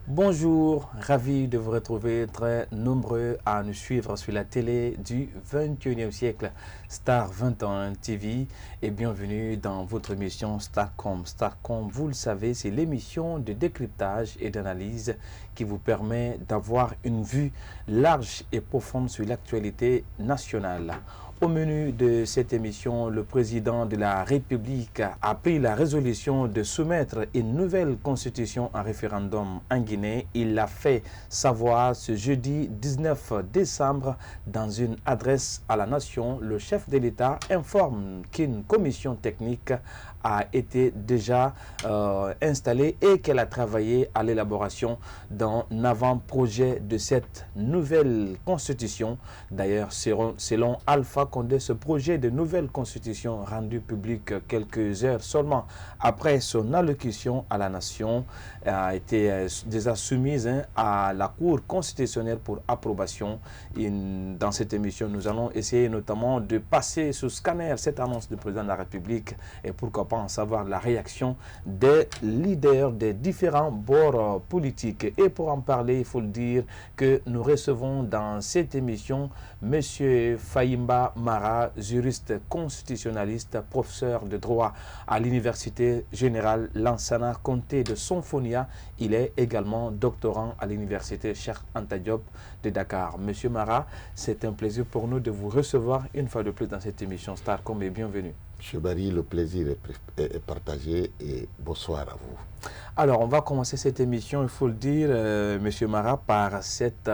Bonjour, ravi de vous retrouver, très nombreux à nous suivre sur la télé du 21e siècle, Star 21 TV, et bienvenue dans votre émission Starcom. Starcom, vous le savez, c'est l'émission de décryptage et d'analyse qui vous permet d'avoir une vue large et profonde sur l'actualité nationale. Au menu de cette émission, le président de la République a pris la résolution de soumettre une nouvelle constitution en référendum en Guinée. Il l'a fait savoir ce jeudi 19 décembre dans une adresse à la nation. Le chef de l'État informe qu'une commission technique a été déjà installée et qu'elle a travaillé à l'élaboration d'un avant-projet de cette nouvelle constitution. D'ailleurs, selon Alpha Condé, ce projet de nouvelle constitution rendu public quelques heures seulement après son allocution à la nation a été déjà soumise à la Cour constitutionnelle pour approbation. Dans cette émission, nous allons essayer notamment de passer sous scanner cette annonce du président de la République et pourquoi pas en savoir la réaction des leaders des différents bords politiques. Et pour en parler, il faut le dire que nous recevons dans cette émission M. Fahimba Mara, juriste constitutionnaliste, professeur de droit à l'Université générale Lansana Conté de Sonfonia. Il est également doctorant à l'Université Cheikh Anta Diop de Dakar. Monsieur Mara, c'est un plaisir pour nous de vous recevoir une fois de plus dans cette émission Starcom et bienvenue. Monsieur Barry, le plaisir est partagé et bonsoir à vous. Alors, on va commencer cette émission, il faut le dire, Monsieur Mara, par cette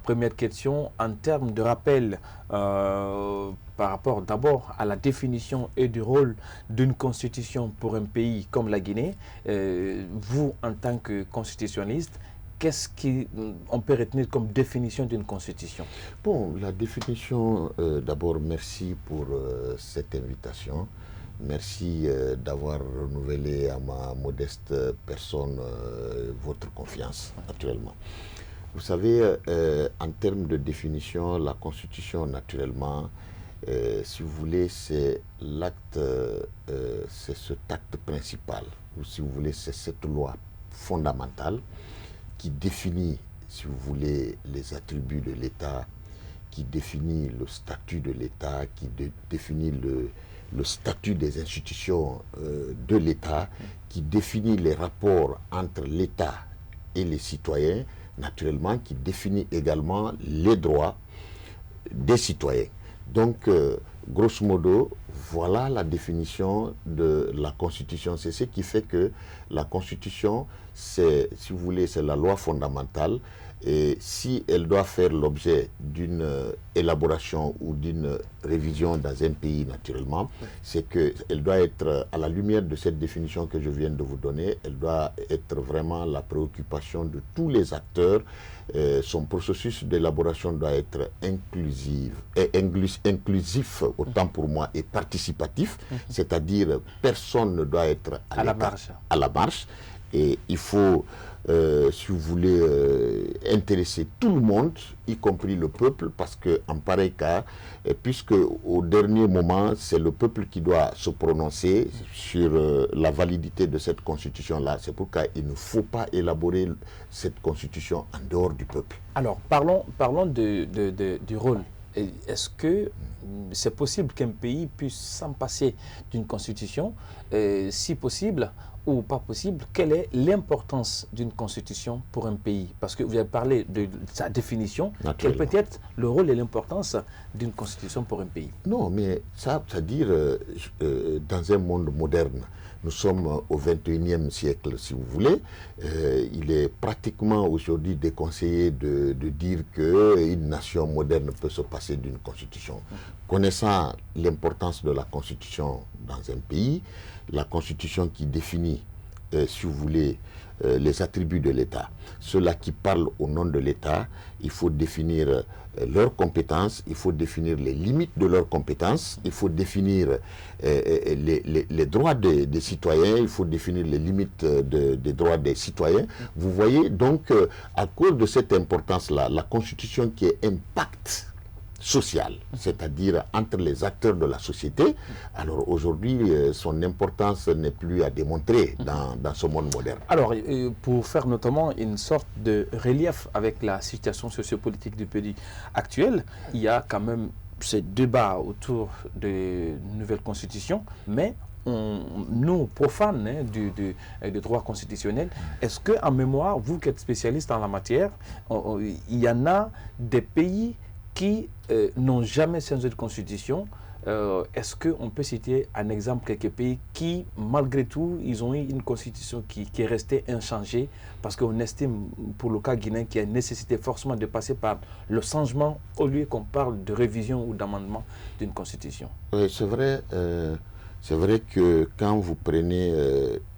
première question en termes de rappel par rapport d'abord à la définition et du rôle d'une constitution pour un pays comme la Guinée. Vous, en tant que constitutionnaliste, qu'est-ce qu'on peut retenir comme définition d'une constitution? Bon, la définition, d'abord, merci pour cette invitation. Merci d'avoir renouvelé à ma modeste personne votre confiance, naturellement. Vous savez, en termes de définition, la constitution, naturellement, si vous voulez, c'est l'acte, c'est cet acte principal, ou si vous voulez, c'est cette loi fondamentale qui définit, si vous voulez, les attributs de l'État, qui définit le statut de l'État, qui définit le statut des institutions de l'État, qui définit les rapports entre l'État et les citoyens, naturellement, qui définit également les droits des citoyens. Donc, grosso modo, voilà la définition de la Constitution. C'est ce qui fait que la Constitution, c'est, si vous voulez, c'est la loi fondamentale. Et si elle doit faire l'objet d'une élaboration ou d'une révision dans un pays, naturellement, c'est qu'elle doit être, à la lumière de cette définition que je viens de vous donner, elle doit être vraiment la préoccupation de tous les acteurs. Son processus d'élaboration doit être inclusif, autant pour moi, et participatif, c'est-à-dire personne ne doit être à la marge. Et il faut, si vous voulez, intéresser tout le monde, y compris le peuple, parce qu'en pareil cas, puisque au dernier moment, c'est le peuple qui doit se prononcer sur la validité de cette constitution-là. C'est pourquoi il ne faut pas élaborer cette constitution en dehors du peuple. Alors, parlons du rôle. Est-ce que c'est possible qu'un pays puisse s'en passer d'une constitution? Si possible ou pas possible, quelle est l'importance d'une constitution pour un pays? Parce que vous avez parlé de sa définition. Quel peut être le rôle et l'importance d'une constitution pour un pays? Non, mais ça, c'est-à-dire, dans un monde moderne, nous sommes au 21e siècle, si vous voulez. Il est pratiquement aujourd'hui déconseillé de dire qu'une nation moderne peut se passer d'une constitution. Connaissant l'importance de la constitution dans un pays, la constitution qui définit, si vous voulez, les attributs de l'État. Ceux-là qui parlent au nom de l'État, il faut définir leurs compétences, il faut définir les limites de leurs compétences, il faut définir les droits des citoyens, il faut définir les limites des droits des citoyens. Vous voyez, donc, à cause de cette importance-là, la Constitution qui est impact social, c'est-à-dire entre les acteurs de la société. Alors aujourd'hui, son importance n'est plus à démontrer dans ce monde moderne. Alors, pour faire notamment une sorte de relief avec la situation sociopolitique du pays actuel, il y a quand même ce débat autour de nouvelle constitution, mais nous, profanes du droit constitutionnel, est-ce qu'en mémoire, vous qui êtes spécialiste en la matière, il y en a des pays qui n'ont jamais changé de constitution? Est-ce qu'on peut citer un exemple, quelques pays qui, malgré tout, ils ont eu une constitution qui est restée inchangée, parce qu'on estime, pour le cas guinéen, qu'il y a une nécessité forcément de passer par le changement, au lieu qu'on parle de révision ou d'amendement d'une constitution? Oui, c'est vrai. C'est vrai que quand vous prenez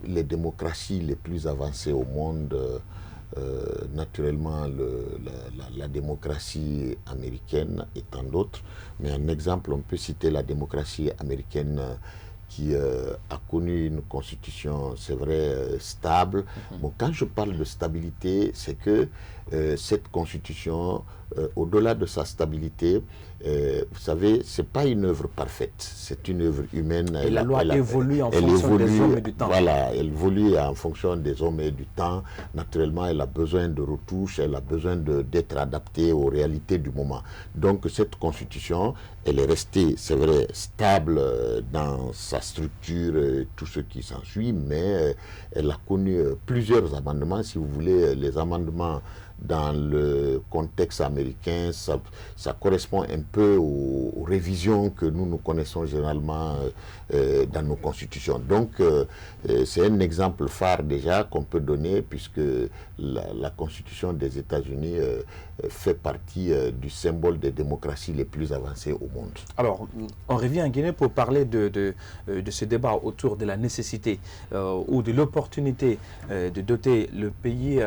les démocraties les plus avancées au monde, naturellement la démocratie américaine et tant d'autres, mais un exemple, on peut citer la démocratie américaine qui a connu une constitution, c'est vrai, stable. Bon, quand je parle de stabilité, c'est que cette constitution, au-delà de sa stabilité, vous savez, ce n'est pas une œuvre parfaite, c'est une œuvre humaine. Et la loi évolue en fonction des hommes et du temps. Voilà, elle évolue en fonction des hommes et du temps. Naturellement, elle a besoin de retouches, elle a besoin d'être adaptée aux réalités du moment. Donc cette constitution, elle est restée, c'est vrai, stable dans sa structure et tout ce qui s'ensuit, mais elle a connu plusieurs amendements, si vous voulez, les amendements dans le contexte américain, ça correspond un peu aux révisions que nous connaissons généralement dans nos constitutions. Donc, c'est un exemple phare déjà qu'on peut donner, puisque la Constitution des États-Unis fait partie du symbole des démocraties les plus avancées au monde. Alors, on revient en Guinée pour parler de ce débat autour de la nécessité ou de l'opportunité de doter le pays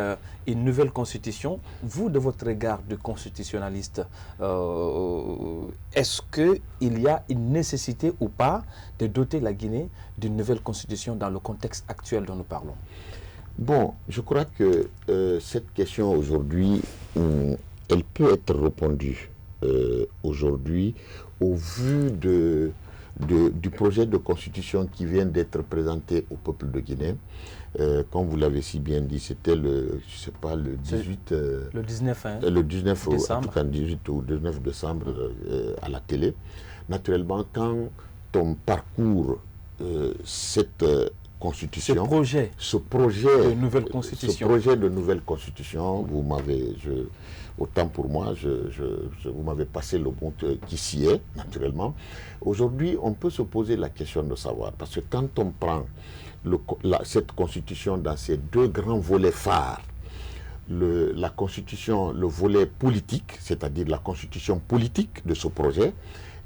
une nouvelle constitution. Vous, de votre regard de constitutionnaliste, est-ce qu'il y a une nécessité ou pas de doter la Guinée d'une nouvelle constitution dans le contexte actuel dont nous parlons? Bon, je crois que cette question aujourd'hui, elle peut être répondue aujourd'hui au vu du projet de constitution qui vient d'être présenté au peuple de Guinée. Comme vous l'avez si bien dit, c'était le 18... le 19, hein, le 19 décembre. En tout cas, 18 ou 19 décembre à la télé. Naturellement, quand on parcourt cette constitution, ce projet de nouvelle constitution, vous m'avez, autant pour moi, vous m'avez passé le bon qui s'y est, naturellement. Aujourd'hui, on peut se poser la question de savoir, parce que quand on prend cette constitution dans ses deux grands volets phares, la constitution, le volet politique, c'est-à-dire la constitution politique de ce projet,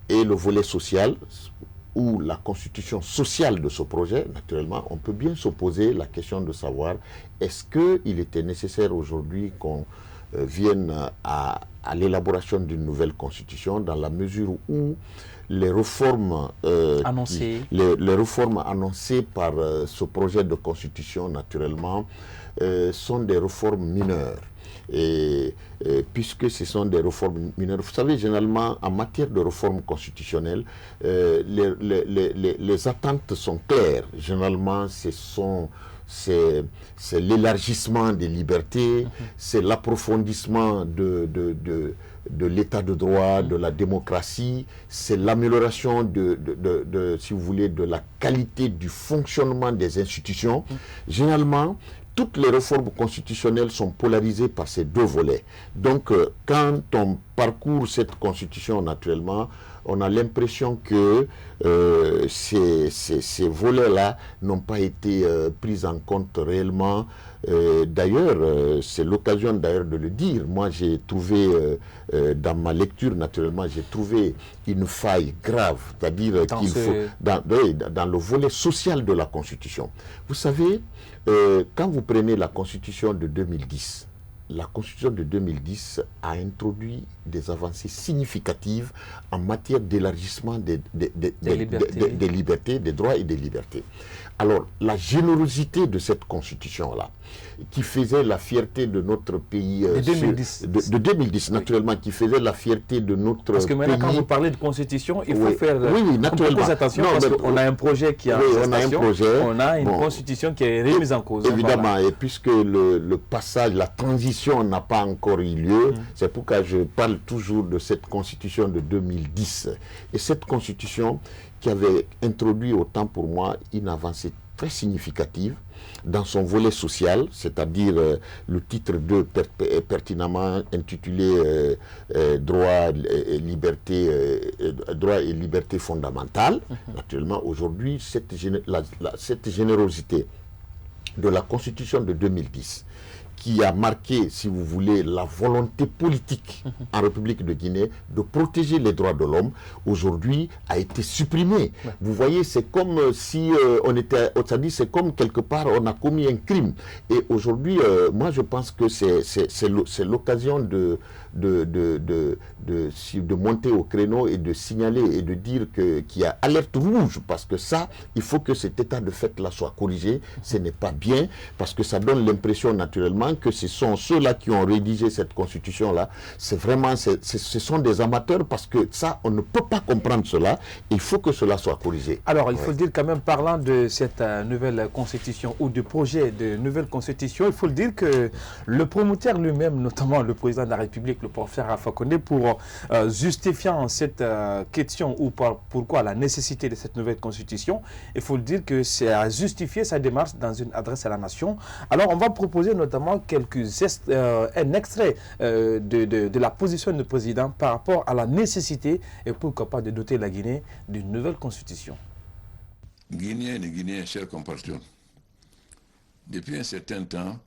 et le volet social, ou la constitution sociale de ce projet, naturellement, on peut bien se poser la question de savoir est-ce qu'il était nécessaire aujourd'hui qu'on vienne à l'élaboration d'une nouvelle constitution, dans la mesure où les réformes annoncées par ce projet de constitution, naturellement, sont des réformes mineures. Et puisque ce sont des réformes mineures, vous savez, généralement, en matière de réforme constitutionnelle, les attentes sont claires. Généralement, c'est l'élargissement des libertés, c'est l'approfondissement de l'état de droit, de la démocratie, c'est l'amélioration si vous voulez, de la qualité du fonctionnement des institutions. Généralement, toutes les réformes constitutionnelles sont polarisées par ces deux volets. Donc, quand on parcourt cette constitution naturellement, on a l'impression que ces volets-là n'ont pas été pris en compte réellement. D'ailleurs, c'est l'occasion d'ailleurs de le dire. Moi, j'ai trouvé, dans ma lecture, naturellement, j'ai trouvé une faille grave, c'est-à-dire qu'il faut, dans le volet social de la Constitution. Vous savez, quand vous prenez la Constitution de 2010, la Constitution de 2010 a introduit des avancées significatives en matière d'élargissement des libertés, des droits et des libertés. Alors, la générosité de cette Constitution-là, qui faisait la fierté de notre pays... de 2010. De 2010, naturellement, qui faisait la fierté de notre pays... Parce que maintenant, quand vous parlez de Constitution, il faut faire naturellement. Attention, parce qu'on a un projet qui est en gestation, on a une Constitution qui est remise en cause. Évidemment, et puisque le passage, la transition n'a pas encore eu lieu, c'est pourquoi je parle toujours de cette Constitution de 2010. Et cette Constitution qui avait introduit, autant pour moi, une avancée très significative dans son volet social, c'est-à-dire le titre 2 pertinemment intitulé droit et liberté fondamentale. Naturellement, aujourd'hui, cette générosité de la Constitution de 2010, qui a marqué, si vous voulez, la volonté politique en République de Guinée de protéger les droits de l'homme, aujourd'hui a été supprimée. Ouais. Vous voyez, c'est comme si c'est comme quelque part on a commis un crime. Et aujourd'hui, moi je pense que c'est l'occasion de monter au créneau et de signaler et de dire qu'il y a alerte rouge, parce que ça, il faut que cet état de fait-là soit corrigé. Ce n'est pas bien, parce que ça donne l'impression naturellement que ce sont ceux-là qui ont rédigé cette constitution-là. C'est vraiment, ce sont des amateurs, parce que ça, on ne peut pas comprendre cela. Il faut que cela soit corrigé. Alors, il faut le dire quand même, parlant de cette nouvelle constitution ou du projet de nouvelle constitution, il faut le dire que le promoteur lui-même, notamment le président de la République, le professeur Alpha Condé, pour justifiant cette question ou pourquoi la nécessité de cette nouvelle constitution, il faut le dire que c'est à justifier sa démarche dans une adresse à la nation. Alors, on va proposer notamment un extrait de la position du président par rapport à la nécessité et pourquoi pas de doter la Guinée d'une nouvelle constitution. Guinéens et Guinéens, chers compatriotes, depuis un certain temps,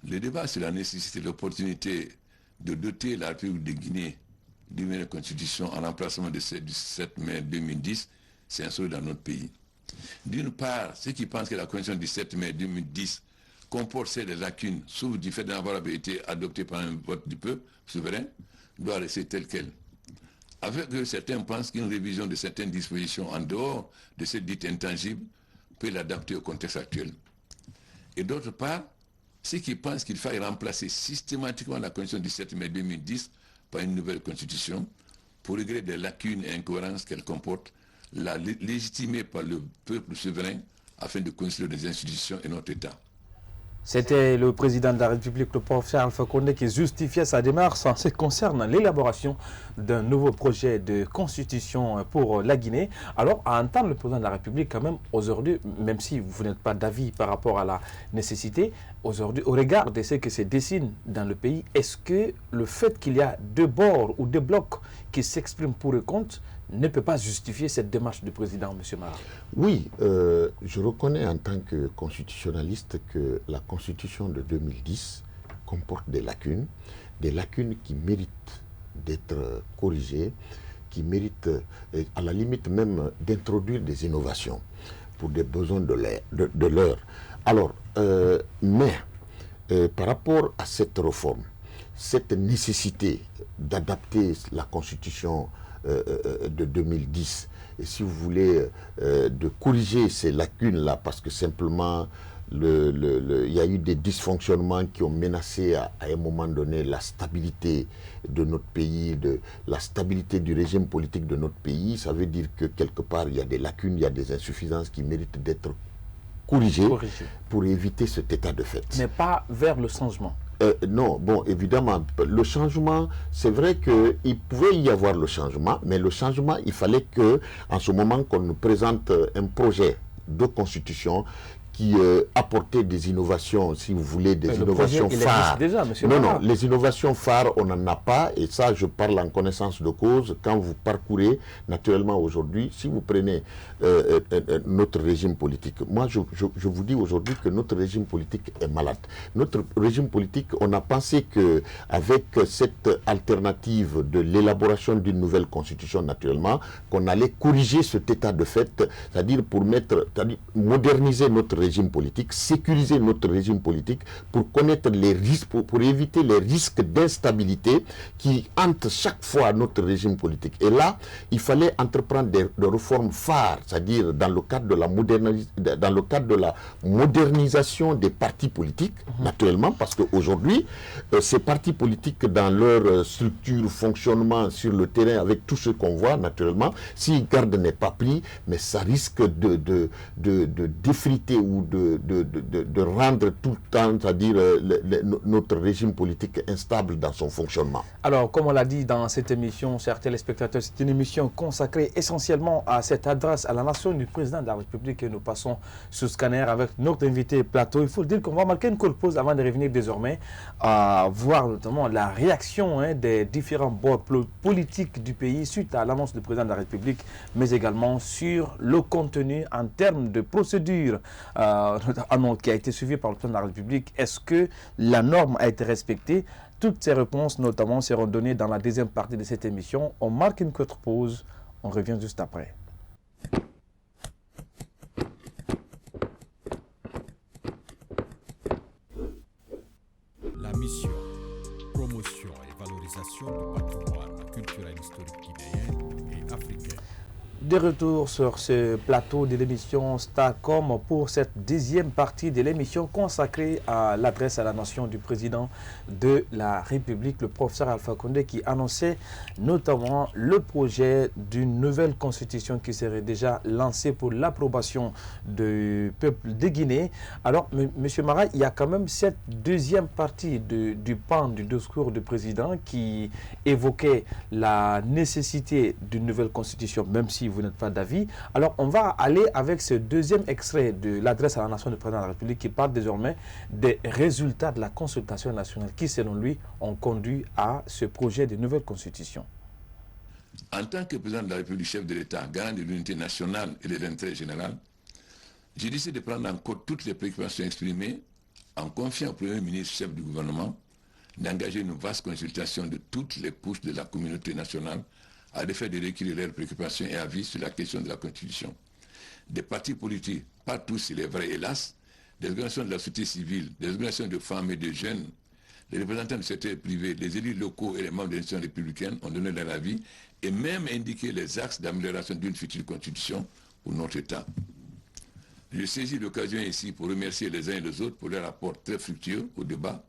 le débat sur la nécessité et l'opportunité de doter la République de Guinée d'une nouvelle constitution en remplacement de celle du 7 mai 2010 s'installe dans notre pays. D'une part, ceux qui pensent que la constitution du 7 mai 2010 comporte des lacunes, sauf du fait d'avoir été adoptée par un vote du peuple souverain, doit rester telle qu'elle. Avec que certains pensent qu'une révision de certaines dispositions en dehors de cette dite intangible peut l'adapter au contexte actuel. Et d'autre part, ceux qui pensent qu'il faille remplacer systématiquement la constitution du 7 mai 2010 par une nouvelle constitution, pour régler des lacunes et incohérences qu'elle comporte, la légitimer par le peuple souverain afin de construire des institutions et notre État. C'était le président de la République, le professeur Alpha Condé, qui justifiait sa démarche en ce qui concerne l'élaboration d'un nouveau projet de constitution pour la Guinée. Alors, à entendre le président de la République, quand même, aujourd'hui, même si vous n'êtes pas d'avis par rapport à la nécessité, aujourd'hui, au regard de ce qui se dessine dans le pays, est-ce que le fait qu'il y a deux bords ou deux blocs qui s'expriment pour et contre ne peut pas justifier cette démarche du président, M. Mara? Oui, je reconnais en tant que constitutionnaliste que la constitution de 2010 comporte des lacunes qui méritent d'être corrigées, qui méritent à la limite même d'introduire des innovations pour des besoins de l'heure. Alors, mais par rapport à cette réforme, cette nécessité d'adapter la constitution de 2010, et si vous voulez, de corriger ces lacunes-là, parce que simplement, il y a eu des dysfonctionnements qui ont menacé à un moment donné la stabilité de notre pays, la stabilité du régime politique de notre pays. Ça veut dire que quelque part, il y a des lacunes, il y a des insuffisances qui méritent d'être corrigées pour éviter cet état de fait. Mais pas vers le changement. Non, bon, évidemment, le changement, c'est vrai qu'il pouvait y avoir le changement, mais le changement, il fallait que, en ce moment qu'on nous présente un projet de constitution qui apportait des innovations, si vous voulez, des innovations projet, phares. Déjà, monsieur non, Mara. non, les innovations phares, on n'en a pas, et ça, je parle en connaissance de cause. Quand vous parcourez, naturellement, aujourd'hui, si vous prenez notre régime politique, moi, je vous dis aujourd'hui que notre régime politique est malade. Notre régime politique, on a pensé qu'avec cette alternative de l'élaboration d'une nouvelle constitution, naturellement, qu'on allait corriger cet état de fait, c'est-à-dire pour moderniser notre régime politique, sécuriser notre régime politique pour connaître les risques, pour éviter les risques d'instabilité qui hantent chaque fois notre régime politique. Et là, il fallait entreprendre des réformes phares, c'est-à-dire dans le cadre de la modernisation des partis politiques, naturellement, parce qu'aujourd'hui, ces partis politiques, dans leur structure, fonctionnement sur le terrain, avec tout ce qu'on voit, naturellement, si garde n'est pas pris, mais ça risque de défriter ou de rendre tout le temps, c'est-à-dire notre régime politique instable dans son fonctionnement. Alors, comme on l'a dit dans cette émission, chers téléspectateurs, c'est une émission consacrée essentiellement à cette adresse à la nation du président de la République, et nous passons sous scanner avec notre invité plateau. Il faut dire qu'on va marquer une courte pause avant de revenir désormais à voir notamment la réaction des différents bords politiques du pays suite à l'annonce du président de la République, mais également sur le contenu en termes de procédure qui a été suivie par le président de la République. Est-ce que la norme a été respectée? Toutes ces réponses, notamment, seront données dans la deuxième partie de cette émission. On marque une courte pause. On revient juste après. La mission, promotion et valorisation du patrimoine culturel historique guinéen et africain. De retour sur ce plateau de l'émission Starcom pour cette deuxième partie de l'émission consacrée à l'adresse à la nation du président de la République, le professeur Alpha Condé, qui annonçait notamment le projet d'une nouvelle constitution qui serait déjà lancée pour l'approbation du peuple de Guinée. Alors, M. Mara, il y a quand même cette deuxième partie du pan du discours du président qui évoquait la nécessité d'une nouvelle constitution, même si vous n'êtes pas d'avis. Alors, on va aller avec ce deuxième extrait de l'adresse à la nation du président de la République qui parle désormais des résultats de la consultation nationale qui, selon lui, ont conduit à ce projet de nouvelle constitution. En tant que président de la République, chef de l'État, garant de l'unité nationale et de l'intérêt général, j'ai décidé de prendre en compte toutes les préoccupations exprimées en confiant au Premier ministre, chef du gouvernement, d'engager une vaste consultation de toutes les couches de la communauté nationale à l'effet de recueillir leurs préoccupations et avis sur la question de la Constitution. Des partis politiques, pas tous il est vrai hélas, des organisations de la société civile, des organisations de femmes et de jeunes, les représentants du secteur privé, les élus locaux et les membres de l'institution républicaine ont donné leur avis et même indiqué les axes d'amélioration d'une future Constitution pour notre État. Je saisis l'occasion ici pour remercier les uns et les autres pour leur apport très fructueux au débat,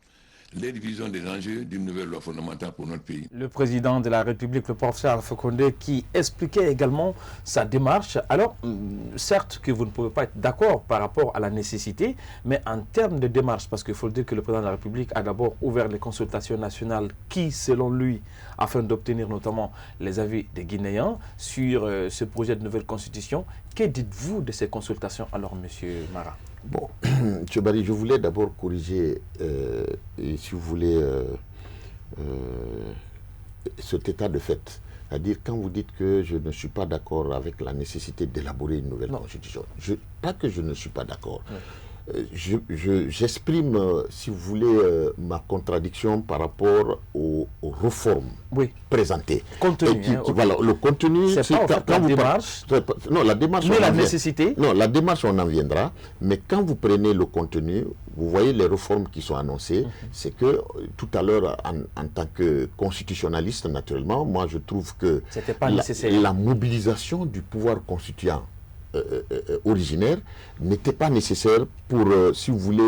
les divisions des enjeux d'une nouvelle loi fondamentale pour notre pays. Le président de la République, le professeur Alpha Condé, qui expliquait également sa démarche. Alors, certes que vous ne pouvez pas être d'accord par rapport à la nécessité, mais en termes de démarche, parce qu'il faut dire que le président de la République a d'abord ouvert les consultations nationales qui, selon lui, afin d'obtenir notamment les avis des Guinéens sur ce projet de nouvelle constitution. Que dites-vous de ces consultations alors, M. Mara? Bon, M. Barry, je voulais d'abord corriger, et si vous voulez, cet état de fait. C'est-à-dire, quand vous dites que je ne suis pas d'accord avec la nécessité d'élaborer une nouvelle constitution, pas que je ne suis pas d'accord. J'exprime, si vous voulez, ma contradiction par rapport aux réformes présentées. Contenu, voilà, le contenu, c'est pas quand la démarche. Non, la démarche. Mais la nécessité. Non, la démarche, on en viendra. Mais quand vous prenez le contenu, vous voyez les réformes qui sont annoncées. C'est que tout à l'heure, en tant que constitutionnaliste, naturellement, moi je trouve que la mobilisation du pouvoir constituant originaire n'était pas nécessaire pour, si vous voulez,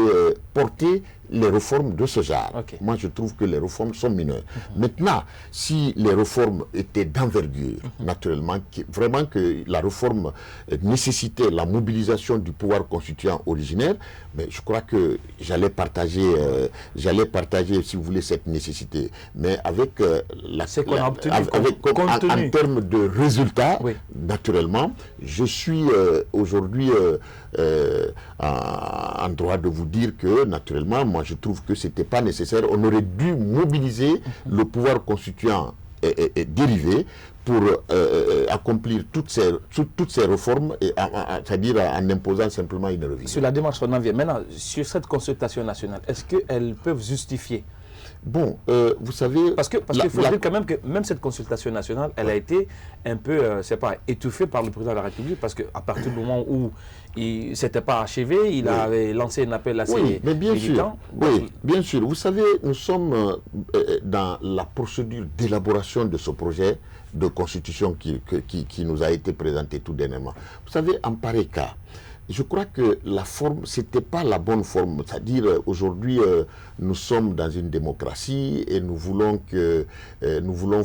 porter les réformes de ce genre. Okay. Moi, je trouve que les réformes sont mineures. Maintenant, si les réformes étaient d'envergure, naturellement, vraiment que la réforme nécessitait la mobilisation du pouvoir constituant originaire, mais je crois que j'allais partager, si vous voulez, cette nécessité. Mais avec en termes de résultats, oui, naturellement, je suis aujourd'hui en droit de vous dire que, naturellement, moi je trouve que ce n'était pas nécessaire. On aurait dû mobiliser le pouvoir constituant et dérivé pour accomplir toutes ces réformes, c'est-à-dire en imposant simplement une révision. Sur la démarche, on en vient. Maintenant, sur cette consultation nationale, est-ce qu'elles peuvent justifier? Bon, vous savez... Parce qu'il faut dire quand même que même cette consultation nationale, elle a été un peu, étouffée par le président de la République, parce qu'à partir du moment où il ne s'était pas achevé, il avait lancé un appel à ses militants. Oui, bien sûr. Vous savez, nous sommes dans la procédure d'élaboration de ce projet de constitution qui nous a été présenté tout dernièrement. Vous savez, en pareil cas, je crois que la forme, ce n'était pas la bonne forme. C'est-à-dire, aujourd'hui, nous sommes dans une démocratie et nous voulons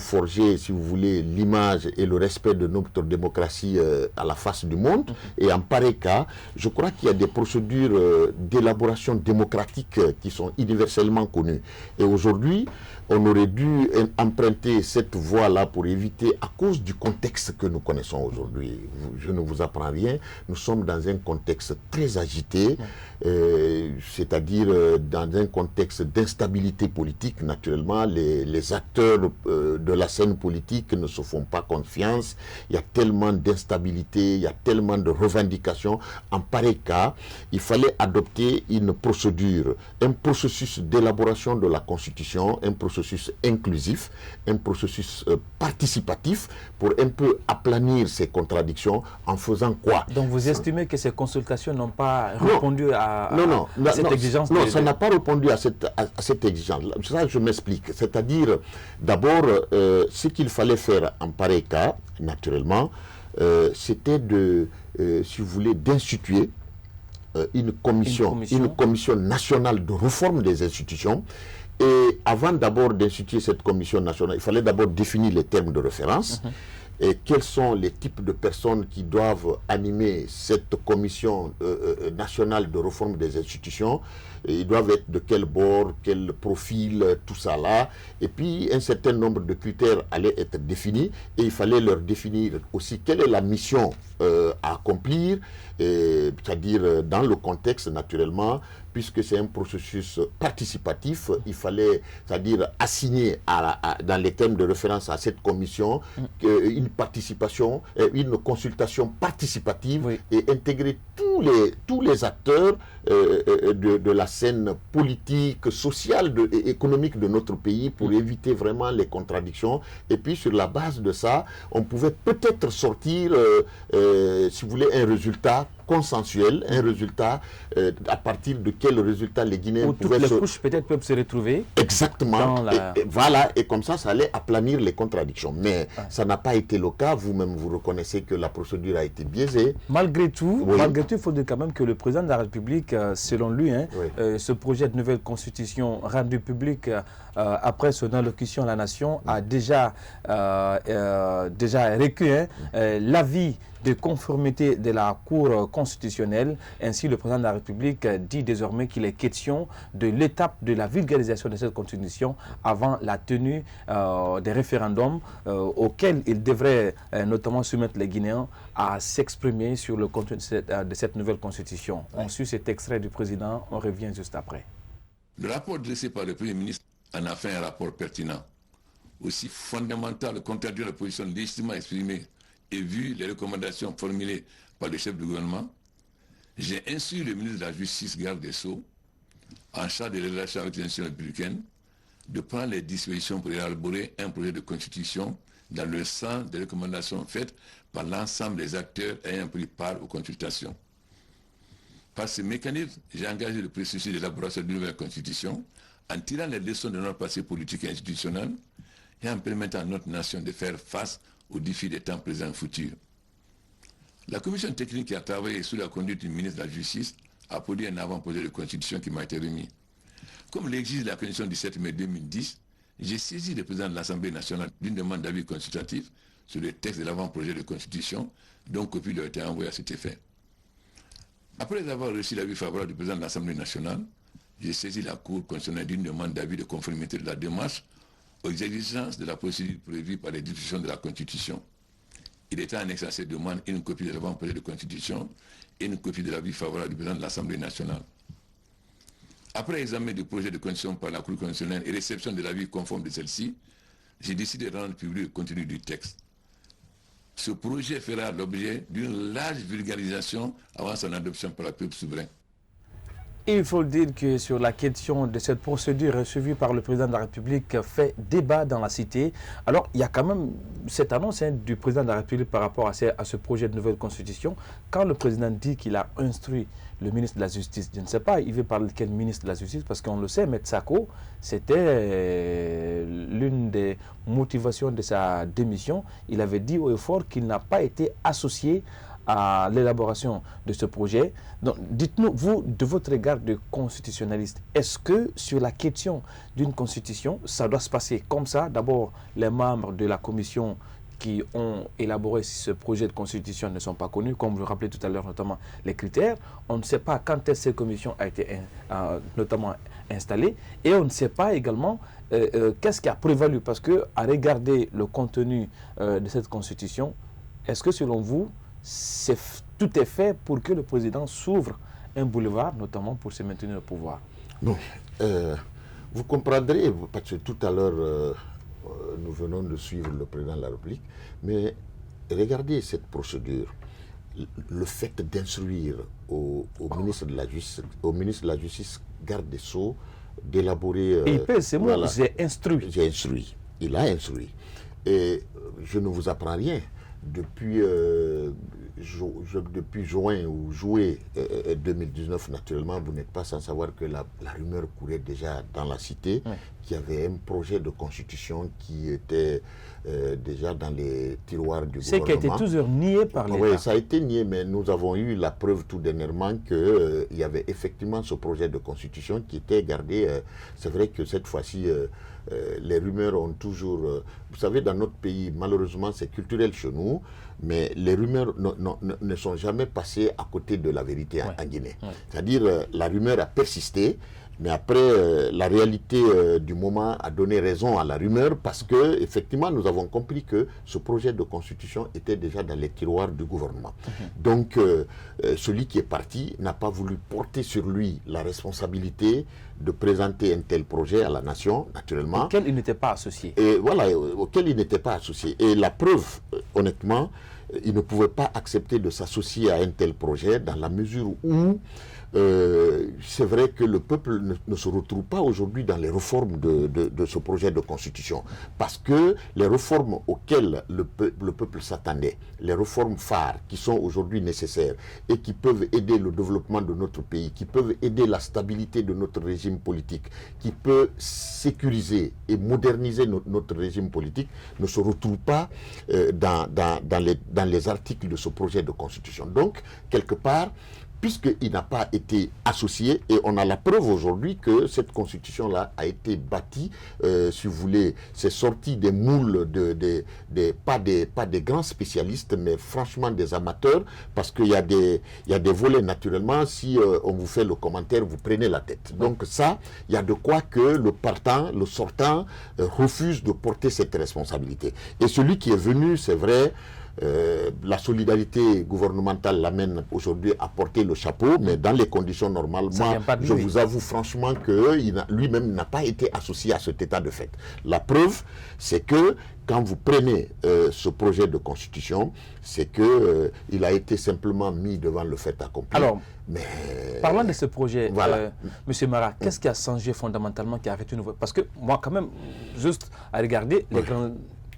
forger, si vous voulez, l'image et le respect de notre démocratie à la face du monde. Et en pareil cas, je crois qu'il y a des procédures d'élaboration démocratique qui sont universellement connues. Et aujourd'hui, on aurait dû emprunter cette voie-là pour éviter, à cause du contexte que nous connaissons aujourd'hui, je ne vous apprends rien, nous sommes dans un contexte très agité, c'est-à-dire dans un contexte d'instabilité politique. Naturellement, les acteurs de la scène politique ne se font pas confiance, il y a tellement d'instabilité, il y a tellement de revendications. En pareil cas, il fallait adopter une procédure, un processus d'élaboration de la Constitution, un processus inclusif, un processus participatif pour un peu aplanir ces contradictions en faisant quoi? Donc vous estimez que ces consultations n'ont pas répondu à cette exigence? Non, ça n'a pas répondu à cette exigence. Ça, je m'explique. C'est-à-dire, d'abord, ce qu'il fallait faire en pareil cas, naturellement, c'était si vous voulez, d'instituer une commission nationale de réforme des institutions. Et avant d'abord d'instituer cette commission nationale, il fallait d'abord définir les termes de référence et quels sont les types de personnes qui doivent animer cette commission nationale de réforme des institutions. Et ils doivent être de quel bord, quel profil, tout ça là. Et puis un certain nombre de critères allaient être définis et il fallait leur définir aussi quelle est la mission à accomplir, c'est-à-dire dans le contexte naturellement, puisque c'est un processus participatif, il fallait, c'est-à-dire assigner dans les termes de référence à cette commission une participation, une consultation participative et intégrer tous les acteurs de la scène politique, sociale et économique de notre pays pour éviter vraiment les contradictions. Et puis sur la base de ça, on pouvait peut-être sortir, si vous voulez, un résultat consensuel, un résultat à partir de quel résultat les Guinéens pouvaient toutes les couches peut-être peuvent se retrouver. Exactement. Voilà, et comme ça allait aplanir les contradictions. Mais ça n'a pas été le cas. Vous-même, vous reconnaissez que la procédure a été biaisée. Malgré tout, il faut dire quand même que le président de la République, selon lui, ce projet de nouvelle constitution rendu public après son allocution à la nation a déjà recueilli l'avis de conformité de la Cour constitutionnelle. Ainsi, le président de la République dit désormais qu'il est question de l'étape de la vulgarisation de cette constitution avant la tenue des référendums auxquels il devrait notamment soumettre les Guinéens à s'exprimer sur le contenu de cette nouvelle constitution. On suit cet extrait du président, on revient juste après. Le rapport dressé par le Premier ministre en a fait un rapport pertinent, aussi fondamental, contradire la position légitimement exprimée et vu les recommandations formulées par le chef du gouvernement. J'ai instruit le ministre de la Justice, garde des Sceaux, en charge des relations avec les institutions républicaines, de prendre les dispositions pour élaborer un projet de constitution dans le sens des recommandations faites par l'ensemble des acteurs ayant pris part aux consultations. Par ce mécanisme, j'ai engagé le processus d'élaboration d'une nouvelle constitution en tirant les leçons de notre passé politique et institutionnel et en permettant à notre nation de faire face aux défis des temps présents et futurs. La commission technique qui a travaillé sous la conduite du ministre de la Justice a produit un avant-projet de constitution qui m'a été remis. Comme l'exige la Constitution du 7 mai 2010, j'ai saisi le président de l'Assemblée nationale d'une demande d'avis consultatif sur le texte de l'avant-projet de constitution, dont copie leur a été envoyée à cet effet. Après avoir reçu l'avis favorable du président de l'Assemblée nationale, j'ai saisi la Cour constitutionnelle d'une demande d'avis de conformité de la démarche aux exigences de la procédure prévue par les dispositions de la Constitution. Il était annexé à cette demande une copie de l'avant-projet de constitution et une copie de l'avis favorable du président de l'Assemblée nationale. Après examen du projet de constitution par la Cour constitutionnelle et réception de l'avis conforme de celle-ci, j'ai décidé de rendre public le contenu du texte. Ce projet fera l'objet d'une large vulgarisation avant son adoption par le peuple souverain. Il faut dire que sur la question de cette procédure suivie par le président de la République fait débat dans la cité. Alors, il y a quand même cette annonce du président de la République par rapport à ce projet de nouvelle constitution. Quand le président dit qu'il a instruit le ministre de la Justice, je ne sais pas, il veut parler de quel ministre de la Justice, parce qu'on le sait, M. Sako, c'était l'une des motivations de sa démission. Il avait dit haut et fort qu'il n'a pas été associé à l'élaboration de ce projet. Donc, dites-nous, vous, de votre regard de constitutionnaliste, est-ce que sur la question d'une constitution, ça doit se passer comme ça? D'abord, les membres de la commission qui ont élaboré ce projet de constitution ne sont pas connus, comme vous le rappelez tout à l'heure, notamment les critères. On ne sait pas quand est-ce que cette commission a été notamment installée, et on ne sait pas également qu'est-ce qui a prévalu, parce qu'à regarder le contenu de cette constitution, est-ce que selon vous, tout est fait pour que le président s'ouvre un boulevard, notamment pour se maintenir au pouvoir? Non. Vous comprendrez, parce que tout à l'heure, nous venons de suivre le président de la République, mais regardez cette procédure. Le fait d'instruire au ministre de la Justice, garde des Sceaux, d'élaborer... Il pèse ces mots, voilà, j'ai instruit. J'ai instruit. Il a instruit. Et je ne vous apprends rien. Depuis juin ou juillet 2019, naturellement, vous n'êtes pas sans savoir que la rumeur courait déjà dans la cité, oui, qu'il y avait un projet de constitution qui était déjà dans les tiroirs du gouvernement. C'est qui a été toujours nié par l'État. Oui, ça a été nié, mais nous avons eu la preuve tout dernièrement qu'il y avait effectivement ce projet de constitution qui était gardé. C'est vrai que cette fois-ci, les rumeurs ont toujours... vous savez, dans notre pays, malheureusement, c'est culturel chez nous, mais les rumeurs ne sont jamais passées à côté de la vérité, ouais, en Guinée. Ouais. C'est-à-dire, la rumeur a persisté, mais après, la réalité du moment a donné raison à la rumeur, parce que effectivement, nous avons compris que ce projet de constitution était déjà dans les tiroirs du gouvernement. Donc, celui qui est parti n'a pas voulu porter sur lui la responsabilité de présenter un tel projet à la nation, naturellement. Auquel il n'était pas associé. Et voilà, auquel il n'était pas associé. Et la preuve, honnêtement, il ne pouvait pas accepter de s'associer à un tel projet dans la mesure où c'est vrai que le peuple ne se retrouve pas aujourd'hui dans les réformes de ce projet de constitution. Parce que les réformes auxquelles le peuple s'attendait, les réformes phares qui sont aujourd'hui nécessaires et qui peuvent aider le développement de notre pays, qui peuvent aider la stabilité de notre régime politique, qui peut sécuriser et moderniser notre régime politique, ne se retrouvent pas dans les articles de ce projet de constitution. Donc, quelque part, puisqu'il n'a pas été associé, et on a la preuve aujourd'hui que cette constitution-là a été bâtie, si vous voulez, c'est sorti des moules pas des grands spécialistes, mais franchement des amateurs, parce qu'il y a des volets naturellement, si on vous fait le commentaire, vous prenez la tête. Donc ça, il y a de quoi que le sortant, refuse de porter cette responsabilité. Et celui qui est venu, c'est vrai, la solidarité gouvernementale l'amène aujourd'hui à porter le chapeau, mais dans les conditions normales, moi, je vous avoue franchement que lui-même n'a pas été associé à cet état de fait. La preuve, c'est que quand vous prenez ce projet de constitution, c'est que il a été simplement mis devant le fait accompli. Alors, mais parlant de ce projet, voilà. Monsieur Mara, qu'est-ce qui a changé fondamentalement, qui a arrêté une nouvelle? Parce que moi, quand même, juste à regarder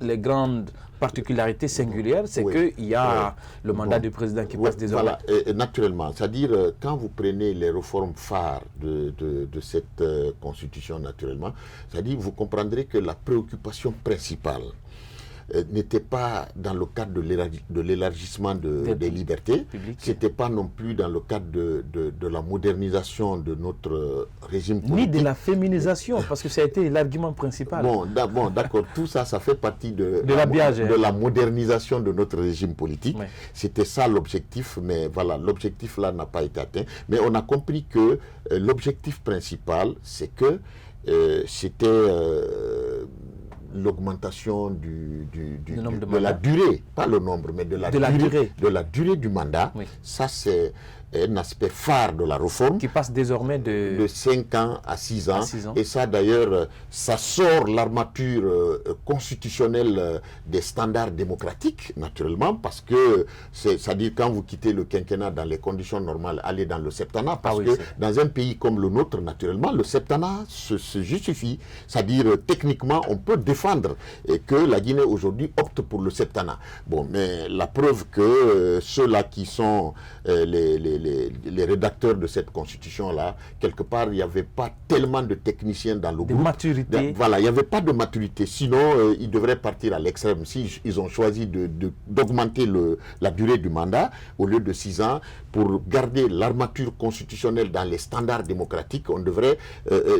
les grandes particularités singulières, c'est qu'il y a le mandat du président qui passe désormais. Voilà, et naturellement. C'est-à-dire, quand vous prenez les réformes phares de cette constitution, naturellement, c'est-à-dire, vous comprendrez que la préoccupation principale n'était pas dans le cadre de l'élargissement des libertés, ce n'était pas non plus dans le cadre de la modernisation de notre régime politique. Ni de la féminisation, parce que ça a été l'argument principal. Bon, d'accord, tout ça, ça fait partie de la modernisation de notre régime politique. Oui. C'était ça l'objectif, mais voilà, l'objectif là n'a pas été atteint. Mais on a compris que l'objectif principal, c'est que c'était l'augmentation de la durée, pas le nombre, mais de la durée du mandat. Oui. Ça, c'est un aspect phare de la réforme. Qui passe désormais de 5 ans à 6 ans. Et ça, d'ailleurs, ça sort l'armature constitutionnelle des standards démocratiques, naturellement, parce que, c'est-à-dire quand vous quittez le quinquennat dans les conditions normales, allez dans le septennat, parce que dans un pays comme le nôtre, naturellement, le septennat se justifie. C'est-à-dire, techniquement, on peut défendre que la Guinée, aujourd'hui, opte pour le septennat. Bon, mais la preuve que ceux-là qui sont les rédacteurs de cette constitution-là, quelque part, il n'y avait pas tellement de techniciens dans le groupe. De maturité. Voilà, il n'y avait pas de maturité. Sinon, ils devraient partir à l'extrême. Si ils ont choisi d'augmenter la durée du mandat, au lieu de 6 ans, pour garder l'armature constitutionnelle dans les standards démocratiques, on devrait,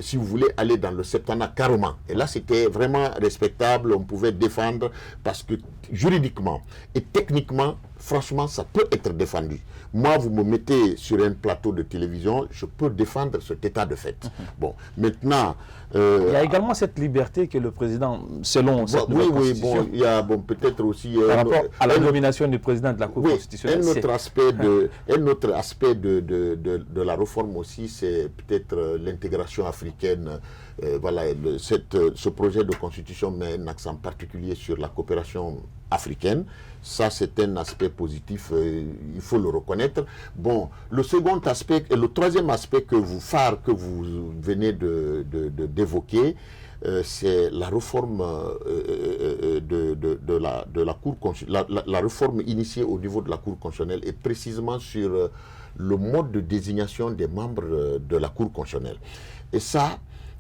si vous voulez, aller dans le septennat carrément. Et là, c'était vraiment respectable, on pouvait défendre, parce que juridiquement et techniquement, franchement, ça peut être défendu. Moi, vous me mettez sur un plateau de télévision, je peux défendre cet état de fait. Bon, maintenant... il y a également cette liberté que le président, selon cette nouvelle constitution... Oui, il y a peut-être aussi... Par rapport à la nomination du président de la Cour constitutionnelle. Un autre aspect de la réforme aussi, c'est peut-être l'intégration africaine. Voilà, ce projet de constitution met un accent particulier sur la coopération africaine. Ça, c'est un aspect positif, il faut le reconnaître. Bon, le second aspect, et le troisième aspect que vous venez d'évoquer, c'est la réforme de la Cour constitutionnelle, la réforme initiée au niveau de la Cour constitutionnelle, et précisément sur le mode de désignation des membres de la Cour constitutionnelle. Et ça,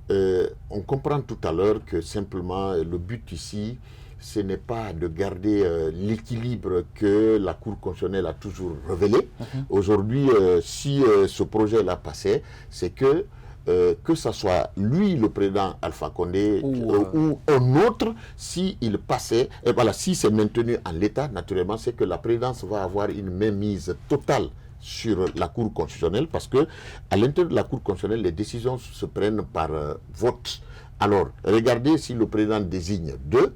on comprend tout à l'heure que simplement le but ici, ce n'est pas de garder l'équilibre que la Cour constitutionnelle a toujours révélé. Aujourd'hui, si ce projet-là passait, c'est que ce soit lui, le président Alpha Condé, ou un autre, s'il passait, et voilà, si c'est maintenu en l'état, naturellement, c'est que la présidence va avoir une mainmise totale sur la Cour constitutionnelle, parce que à l'intérieur de la Cour constitutionnelle, les décisions se prennent par vote. Alors, regardez si le président désigne 2,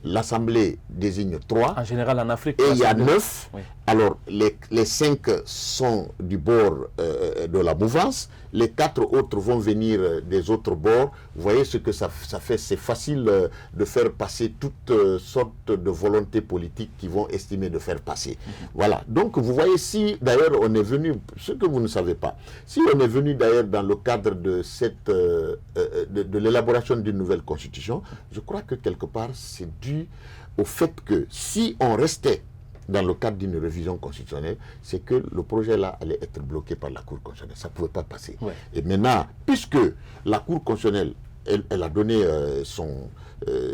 l'Assemblée désigne 3. En général, en Afrique. Et il y a 9. Oui. Alors, les 5 sont du bord de la mouvance. Les 4 autres vont venir des autres bords. Vous voyez ce que ça fait. C'est facile de faire passer toutes sortes de volontés politiques qui vont estimer de faire passer. Voilà. Donc, vous voyez, si d'ailleurs on est venu, ce que vous ne savez pas, si on est venu d'ailleurs dans le cadre de de l'élaboration d'une nouvelle constitution, je crois que quelque part, c'est dû au fait que si on restait dans le cadre d'une révision constitutionnelle, c'est que le projet-là allait être bloqué par la Cour constitutionnelle. Ça ne pouvait pas passer. Ouais. Et maintenant, puisque la Cour constitutionnelle, elle a donné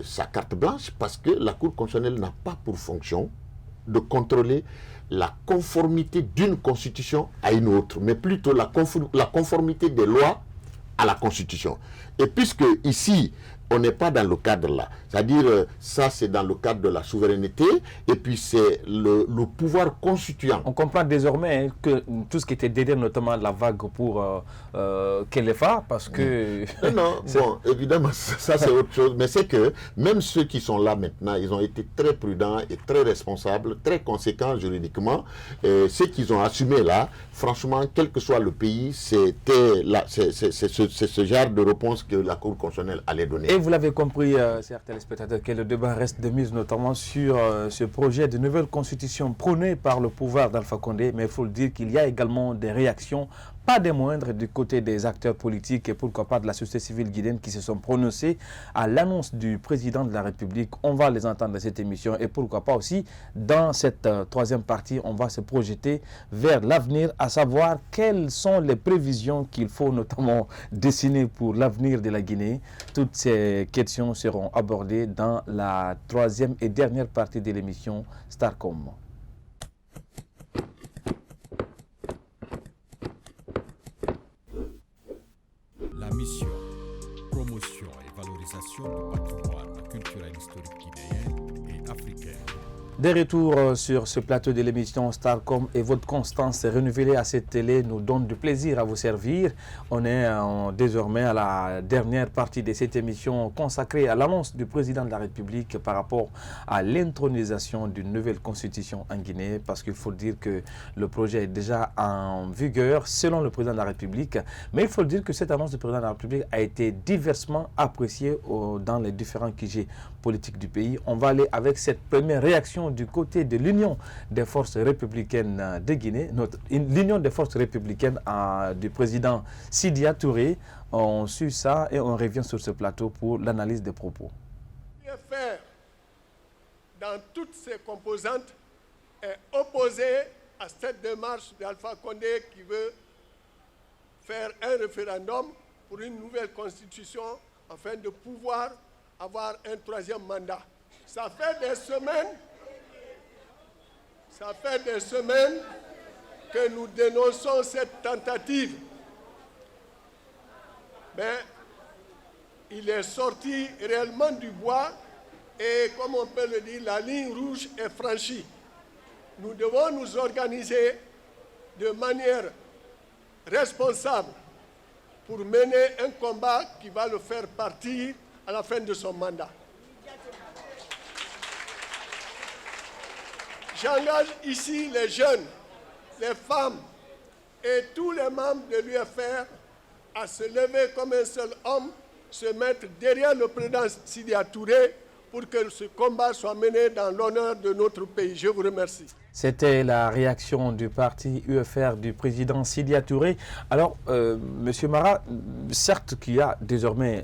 sa carte blanche, parce que la Cour constitutionnelle n'a pas pour fonction de contrôler la conformité d'une constitution à une autre, mais plutôt la conformité des lois à la Constitution. Et puisque ici, on n'est pas dans le cadre là, c'est-à-dire ça c'est dans le cadre de la souveraineté, et puis c'est le pouvoir constituant. On comprend désormais que tout ce qui était derrière, notamment la vague pour Kelefa, parce que... Non, bon, évidemment, ça c'est autre chose, mais c'est que même ceux qui sont là maintenant, ils ont été très prudents et très responsables, très conséquents juridiquement. Ceux qu'ils ont assumé là, franchement, quel que soit le pays, c'est ce genre de réponse que la Cour constitutionnelle allait donner. Et vous l'avez compris, chers téléspectateurs, que le débat reste de mise notamment sur ce projet de nouvelle constitution prôné par le pouvoir d'Alpha Condé, mais il faut le dire qu'il y a également des réactions pas des moindres du côté des acteurs politiques et pourquoi pas de la société civile guinéenne qui se sont prononcés à l'annonce du président de la République. On va les entendre dans cette émission et pourquoi pas aussi dans cette troisième partie, on va se projeter vers l'avenir, à savoir quelles sont les prévisions qu'il faut notamment dessiner pour l'avenir de la Guinée. Toutes ces questions seront abordées dans la troisième et dernière partie de l'émission Starcom. La mission, promotion et valorisation du patrimoine culturel historique guinéen et africain. Des retours sur ce plateau de l'émission Starcom et votre constance renouvelée à cette télé nous donne du plaisir à vous servir. On est désormais à la dernière partie de cette émission consacrée à l'annonce du président de la République par rapport à l'intronisation d'une nouvelle constitution en Guinée, parce qu'il faut dire que le projet est déjà en vigueur selon le président de la République. Mais il faut dire que cette annonce du président de la République a été diversement appréciée dans les différents QG politiques du pays. On va aller avec cette première réaction du côté de l'Union des forces républicaines de Guinée, l'Union des forces républicaines du président Sidya Touré. On suit ça et on revient sur ce plateau pour l'analyse des propos. Faire dans toutes ses composantes est opposé à cette démarche d'Alpha Condé qui veut faire un référendum pour une nouvelle constitution afin de pouvoir avoir un troisième mandat. Ça fait des semaines que nous dénonçons cette tentative. Mais il est sorti réellement du bois et, comme on peut le dire, la ligne rouge est franchie. Nous devons nous organiser de manière responsable pour mener un combat qui va le faire partir à la fin de son mandat. J'engage ici les jeunes, les femmes et tous les membres de l'UFR à se lever comme un seul homme, se mettre derrière le président Sidya Touré pour que ce combat soit mené dans l'honneur de notre pays. Je vous remercie. C'était la réaction du parti UFR du président Sidya Touré. Alors, Monsieur Mara, certes qu'il y a désormais,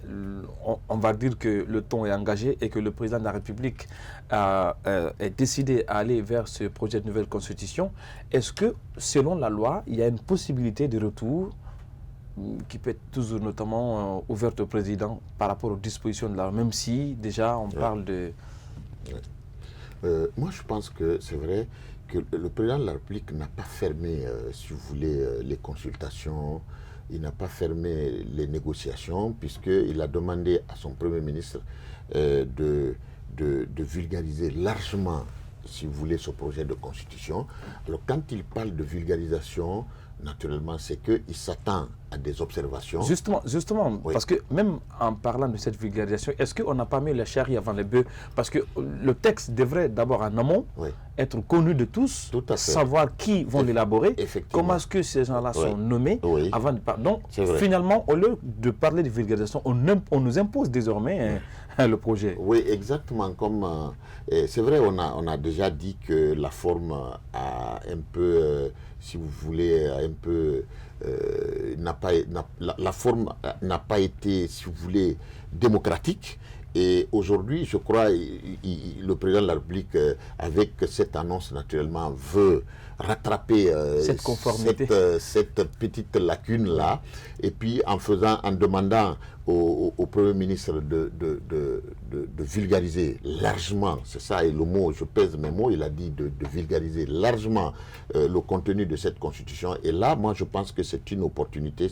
on va dire que le ton est engagé et que le président de la République est décidé à aller vers ce projet de nouvelle constitution. Est-ce que, selon la loi, il y a une possibilité de retour qui peut être toujours notamment ouverte au président par rapport aux dispositions de la loi, même si déjà on parle de... Moi, je pense que c'est vrai que le président de la République n'a pas fermé, si vous voulez, les consultations, il n'a pas fermé les négociations, puisqu'il a demandé à son Premier ministre de vulgariser largement, si vous voulez, ce projet de constitution. Alors, quand il parle de vulgarisation, naturellement, c'est qu'il s'attend à des observations. Justement, oui. Parce que même en parlant de cette vulgarisation, est-ce qu'on n'a pas mis la charrue avant les bœufs? Parce que le texte devrait d'abord en amont être connu de tous, savoir qui vont l'élaborer, comment est-ce que ces gens-là sont nommés avant de parler. Donc, finalement, au lieu de parler de vulgarisation, on nous impose désormais le projet. Oui, exactement. Comme c'est vrai, on a déjà dit que la forme a un peu, si vous voulez, un peu la forme n'a pas été, si vous voulez, démocratique. Et aujourd'hui, je crois, le président de la République, avec cette annonce, naturellement, veut rattraper cette conformité, cette petite lacune-là, et puis en demandant au Premier ministre de vulgariser largement, c'est ça, et le mot, je pèse mes mots, il a dit de vulgariser largement le contenu de cette constitution. Et là, moi, je pense que c'est une opportunité,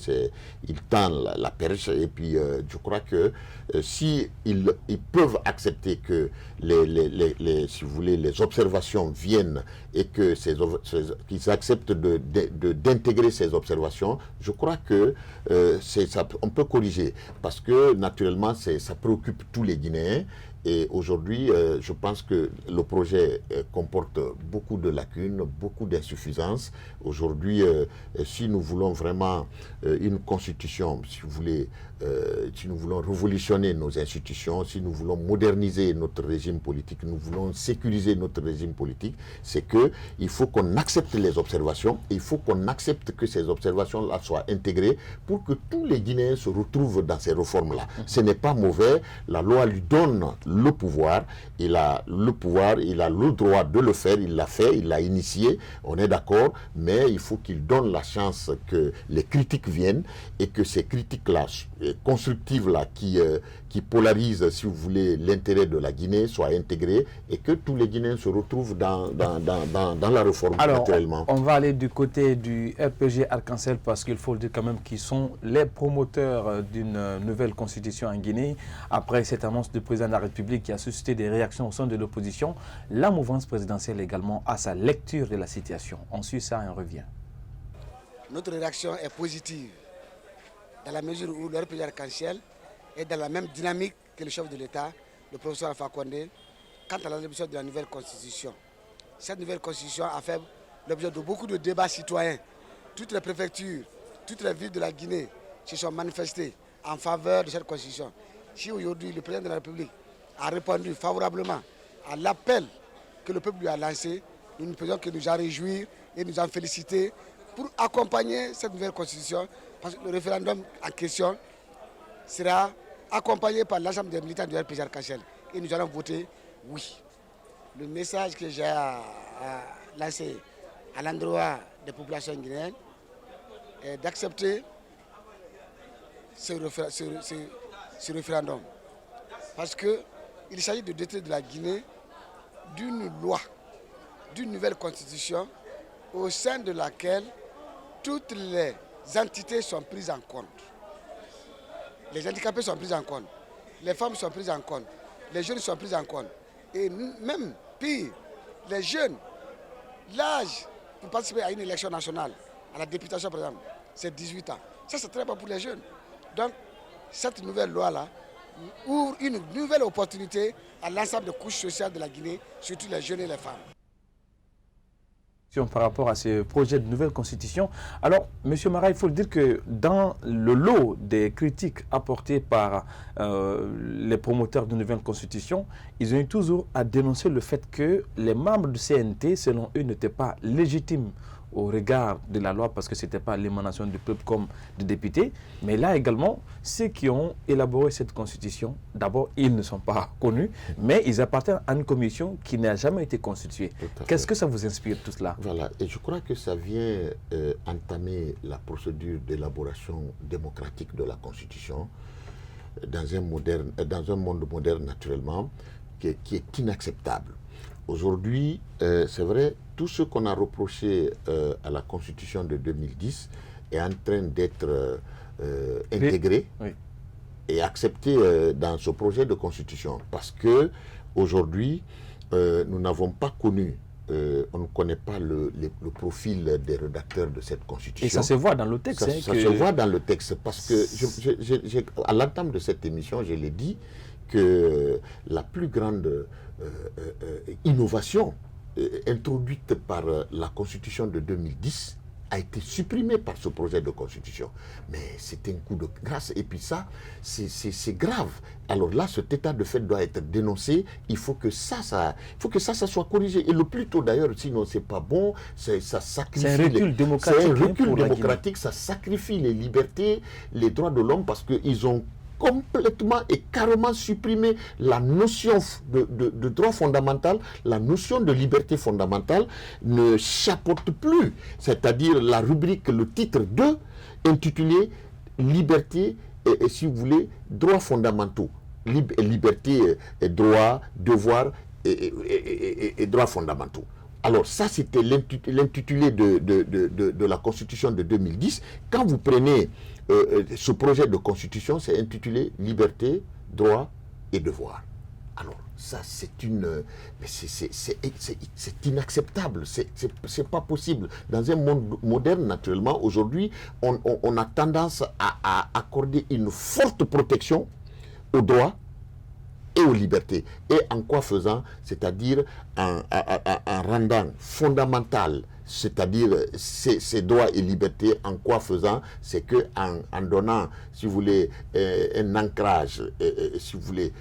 il tend la perche, et puis je crois que si ils peuvent accepter que si vous voulez, les observations viennent et que qu'ils acceptent d'intégrer ces observations, je crois que on peut corriger, parce que naturellement ça préoccupe tous les Guinéens Et aujourd'hui, je pense que le projet comporte beaucoup de lacunes, beaucoup d'insuffisances. Aujourd'hui, si nous voulons vraiment une constitution, si vous voulez, si nous voulons révolutionner nos institutions, si nous voulons moderniser notre régime politique, nous voulons sécuriser notre régime politique, c'est qu'il faut qu'on accepte les observations, et il faut qu'on accepte que ces observations-là soient intégrées pour que tous les Guinéens se retrouvent dans ces réformes-là. Ce n'est pas mauvais, la loi lui donne le pouvoir, il a le droit de le faire, il l'a fait, il l'a initié, on est d'accord, mais il faut qu'il donne la chance que les critiques viennent et que ces critiques-là, constructives-là, qui polarisent, si vous voulez, l'intérêt de la Guinée, soient intégrées et que tous les Guinéens se retrouvent dans la réforme. Alors, naturellement. On va aller du côté du RPG Arc-en-Ciel parce qu'il faut le dire quand même qu'ils sont les promoteurs d'une nouvelle constitution en Guinée. Après cette annonce du président de la République qui a suscité des réactions au sein de l'opposition, la mouvance présidentielle également a sa lecture de la situation. On suit ça et on revient. Notre réaction est positive dans la mesure où le RPG Arc-en-Ciel est dans la même dynamique que le chef de l'État, le professeur Alpha Condé, quant à l'adoption de la nouvelle constitution. Cette nouvelle constitution a fait l'objet de beaucoup de débats citoyens. Toutes les préfectures, toutes les villes de la Guinée se sont manifestées en faveur de cette constitution. Si aujourd'hui le président de la République a répondu favorablement à l'appel que le peuple lui a lancé, nous ne pouvons que nous en réjouir et nous en féliciter pour accompagner cette nouvelle constitution, parce que le référendum en question sera accompagné par l'ensemble des militants du RPG Arc-en-Ciel. Et nous allons voter oui. Le message que j'ai à lancer à l'endroit des populations guinéennes est d'accepter ce référendum. Parce qu'il s'agit de doter de la Guinée d'une loi, d'une nouvelle constitution au sein de laquelle toutes les entités sont prises en compte. Les handicapés sont pris en compte, les femmes sont prises en compte, les jeunes sont pris en compte. Et même pire, les jeunes, l'âge pour participer à une élection nationale, à la députation par exemple, c'est 18 ans. Ça c'est très bon pour les jeunes. Donc cette nouvelle loi-là ouvre une nouvelle opportunité à l'ensemble des couches sociales de la Guinée, surtout les jeunes et les femmes. Par rapport à ce projet de nouvelle constitution. Alors, M. Mara, il faut le dire que dans le lot des critiques apportées par les promoteurs de nouvelle constitution, ils ont eu toujours à dénoncer le fait que les membres du CNT, selon eux, n'étaient pas légitimes au regard de la loi parce que ce n'était pas l'émanation du peuple comme des députés. Mais là également, ceux qui ont élaboré cette constitution, d'abord, ils ne sont pas connus, mais ils appartiennent à une commission qui n'a jamais été constituée. Qu'est-ce que ça vous inspire tout cela? Voilà, et je crois que ça vient entamer la procédure d'élaboration démocratique de la constitution dans un monde moderne naturellement, qui est inacceptable. Aujourd'hui, c'est vrai, tout ce qu'on a reproché à la Constitution de 2010 est en train d'être intégré et accepté dans ce projet de Constitution. Parce que aujourd'hui, nous n'avons pas connu, on ne connaît pas le profil des rédacteurs de cette Constitution. Et ça se voit dans le texte. Ça se voit dans le texte, parce que à l'entame de cette émission, je l'ai dit, que la plus grande innovation introduite par la Constitution de 2010 a été supprimée par ce projet de Constitution. Mais c'est un coup de grâce. Et puis ça, c'est grave. Alors là, cet état de fait doit être dénoncé. Il faut que ça soit corrigé. Et le plus tôt d'ailleurs, sinon c'est pas bon. Ça sacrifie. C'est un recul démocratique. C'est un recul démocratique. Ça sacrifie les libertés, les droits de l'homme, parce qu'ils ont complètement et carrément supprimé la notion de droit fondamental, la notion de liberté fondamentale ne chapeaute plus. C'est-à-dire la rubrique, le titre 2, intitulé Liberté et si vous voulez, droits fondamentaux. Liberté, droits, devoirs et droits fondamentaux. Alors ça, c'était l'intitulé de la Constitution de 2010. Quand vous prenez ce projet de Constitution, c'est intitulé Liberté, droits et devoirs. Alors ça, c'est inacceptable, c'est pas possible. Dans un monde moderne, naturellement, aujourd'hui, on a tendance à accorder une forte protection aux droits et aux libertés. Et en quoi faisant? C'est-à-dire en rendant fondamental, c'est-à-dire ces droits et libertés, en quoi faisant? C'est que en donnant, si vous voulez, un ancrage, si vous voulez,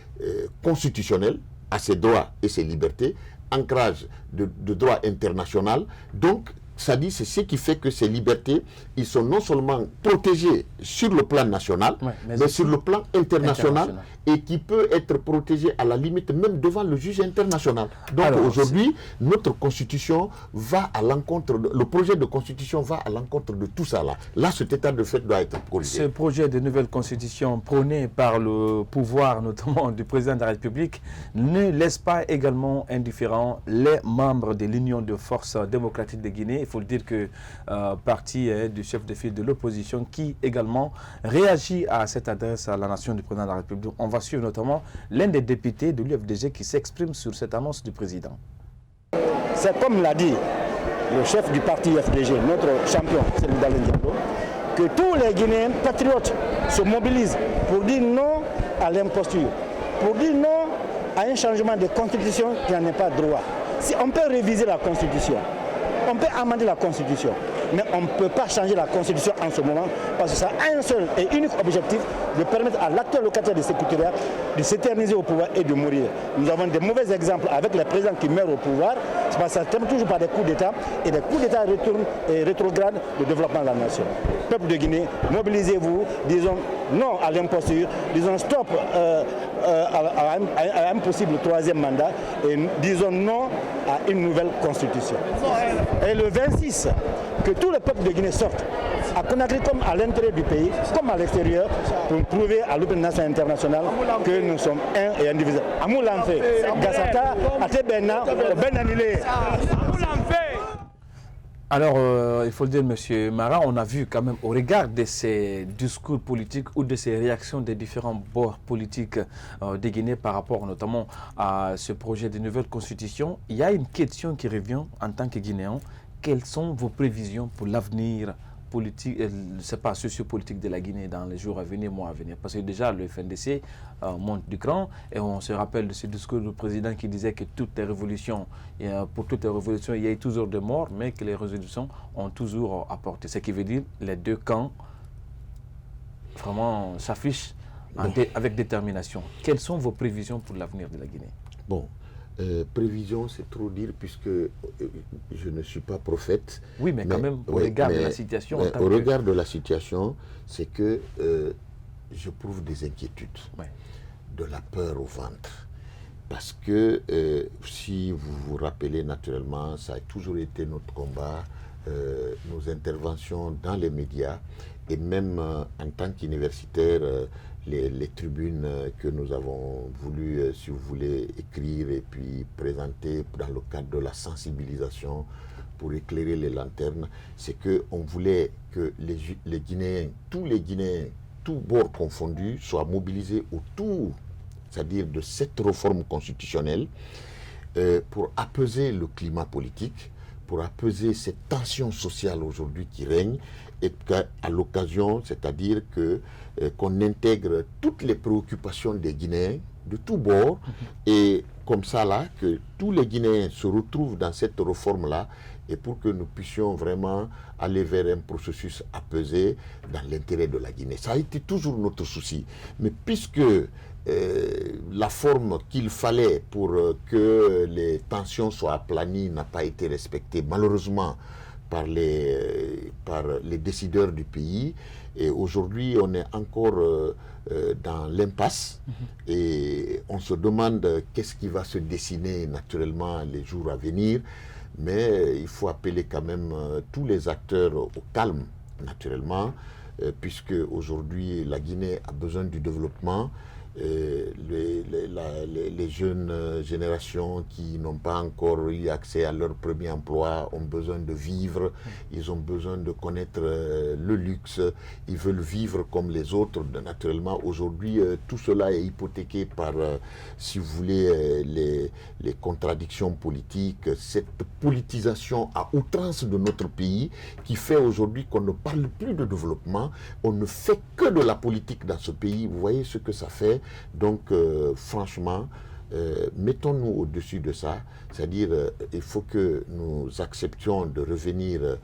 constitutionnel à ces droits et ces libertés, ancrage de droit international. Donc, ça dit, c'est ce qui fait que ces libertés, ils sont non seulement protégés sur le plan national, mais sur le plan international, et qui peut être protégé à la limite même devant le juge international. Donc aujourd'hui, notre constitution va à l'encontre, le projet de constitution va à l'encontre de tout ça là. Là, cet état de fait doit être corrigé. Ce projet de nouvelle constitution prôné par le pouvoir, notamment du président de la République, ne laisse pas également indifférents les membres de l'Union de forces démocratiques de Guinée. Il faut le dire que parti du chef de file de l'opposition qui également réagit à cette adresse à la nation du président de la République. On va suivre notamment l'un des députés de l'UFDG qui s'exprime sur cette annonce du président. C'est comme l'a dit le chef du parti UFDG, notre champion, Cellou Dalein Diallo, que tous les Guinéens patriotes se mobilisent pour dire non à l'imposture, pour dire non à un changement de constitution qui n'en est pas droit. Si on peut réviser la constitution, on peut amender la constitution, mais on ne peut pas changer la constitution en ce moment parce que ça a un seul et unique objectif de permettre à l'acteur locataire de sécuritaire de s'éterniser au pouvoir et de mourir. Nous avons des mauvais exemples avec les présidents qui meurent au pouvoir, c'est parce que ça termine toujours par des coups d'État et des coups d'État retournent et rétrogradent le développement de la nation. Peuple de Guinée, mobilisez-vous, disons non à l'imposture, disons stop à un possible troisième mandat et disons non à une nouvelle constitution. Et le 26, que tout le peuple de Guinée sorte, à Conakry comme à l'intérieur du pays, comme à l'extérieur, pour prouver à l'opinion nationale internationale que nous sommes un et indivisibles. Amou Lanfe, Gassata, Atebena, Benanile. Alors, il faut le dire, M. Mara, on a vu quand même, au regard de ces discours politiques ou de ces réactions des différents bords politiques de Guinée par rapport notamment à ce projet de nouvelle constitution, il y a une question qui revient en tant que Guinéen. Quelles sont vos prévisions pour l'avenir politique, c'est pas sociopolitique de la Guinée dans les jours à venir, mois à venir? Parce que déjà, le FNDC monte du cran et on se rappelle de ce discours du président qui disait que toutes les révolutions, pour toutes les révolutions, il y a eu toujours des morts, mais que les résolutions ont toujours apporté. Ce qui veut dire que les deux camps vraiment s'affichent avec détermination. Quelles sont vos prévisions pour l'avenir de la Guinée? Bon. Prévision, c'est trop dire puisque je ne suis pas prophète. Oui, mais quand même, au regard de la situation. Au regard de la situation, c'est que j'éprouve des inquiétudes, de la peur au ventre. Parce que si vous vous rappelez naturellement, ça a toujours été notre combat, nos interventions dans les médias et même en tant qu'universitaire, les tribunes que nous avons voulu, si vous voulez, écrire et puis présenter dans le cadre de la sensibilisation pour éclairer les lanternes, c'est qu'on voulait que les Guinéens, tous bords confondus, soient mobilisés autour, c'est-à-dire de cette réforme constitutionnelle, pour apaiser le climat politique, pour apaiser cette tension sociale aujourd'hui qui règne, et qu'à l'occasion, c'est-à-dire qu'on intègre toutes les préoccupations des Guinéens de tous bords, et comme ça là, que tous les Guinéens se retrouvent dans cette réforme-là, et pour que nous puissions vraiment aller vers un processus apaisé dans l'intérêt de la Guinée. Ça a été toujours notre souci. Mais puisque la forme qu'il fallait pour que les tensions soient aplanies n'a pas été respectée, malheureusement, par les décideurs du pays. Et aujourd'hui, on est encore dans l'impasse et on se demande qu'est-ce qui va se dessiner naturellement les jours à venir. Mais il faut appeler quand même tous les acteurs au calme, naturellement, puisque aujourd'hui, la Guinée a besoin du développement. Les jeunes générations qui n'ont pas encore eu accès à leur premier emploi ont besoin de vivre, ils ont besoin de connaître le luxe, ils veulent vivre comme les autres. Naturellement, aujourd'hui, tout cela est hypothéqué par, si vous voulez, les contradictions politiques, cette politisation à outrance de notre pays qui fait aujourd'hui qu'on ne parle plus de développement, on ne fait que de la politique dans ce pays. Vous voyez ce que ça fait. Donc, franchement, franchement, mettons-nous au-dessus de ça, c'est-à-dire il faut que nous acceptions de revenir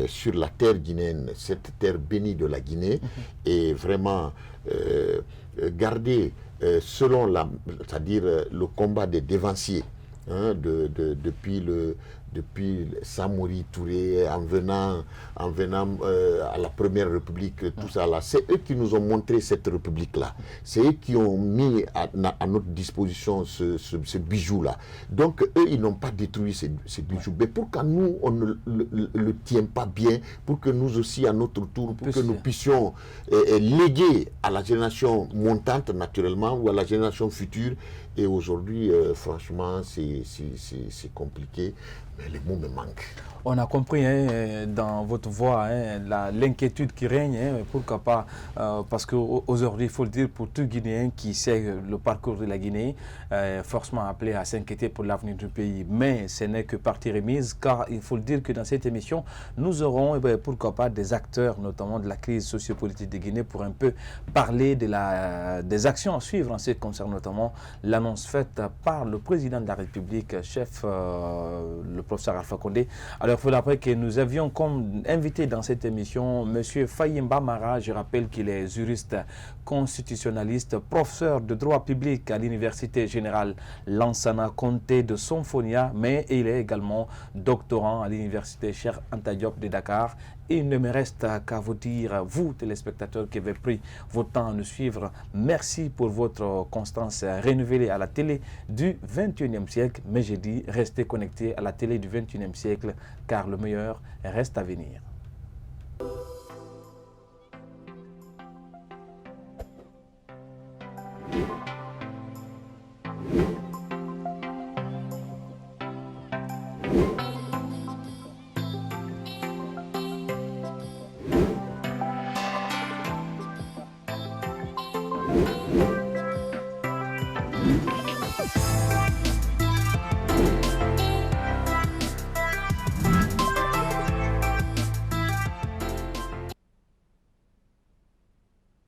sur la terre guinéenne, cette terre bénie de la Guinée, et vraiment garder selon c'est-à-dire le combat des dévanciers, hein, depuis Samori Touré, en venant à la Première République, tout ça là. C'est eux qui nous ont montré cette République-là. C'est eux qui ont mis à notre disposition ce bijou-là. Donc, eux, ils n'ont pas détruit ces bijoux. Mais pourquoi nous, on ne le tient pas bien, pour que nous aussi, à notre tour, pour que nous puissions léguer à la génération montante, naturellement, ou à la génération future. Et aujourd'hui, franchement, c'est compliqué, mais les mots me manquent. On a compris hein, dans votre voix hein, l'inquiétude qui règne, hein, pourquoi pas, parce qu'aujourd'hui, il faut le dire, pour tout Guinéen qui sait le parcours de la Guinée, forcément appelé à s'inquiéter pour l'avenir du pays. Mais ce n'est que partie remise, car il faut le dire que dans cette émission, nous aurons, pourquoi pas, des acteurs, notamment de la crise sociopolitique de Guinée, pour un peu parler des actions à suivre en ce qui concerne notamment l'annonce faite par le président de la République, chef, le professeur Alpha Condé. Alors, il faut rappeler que nous avions comme invité dans cette émission M. Fayimba Mara. Je rappelle qu'il est juriste constitutionnaliste, professeur de droit public à l'Université générale Lansana Conté de Sonfonia, mais il est également doctorant à l'Université Cheikh Anta Diop de Dakar. Il ne me reste qu'à vous dire, vous téléspectateurs qui avez pris votre temps à nous suivre, merci pour votre constance renouvelée à la télé du 21e siècle. Mais j'ai dit, restez connectés à la télé du 21e siècle, car le meilleur reste à venir.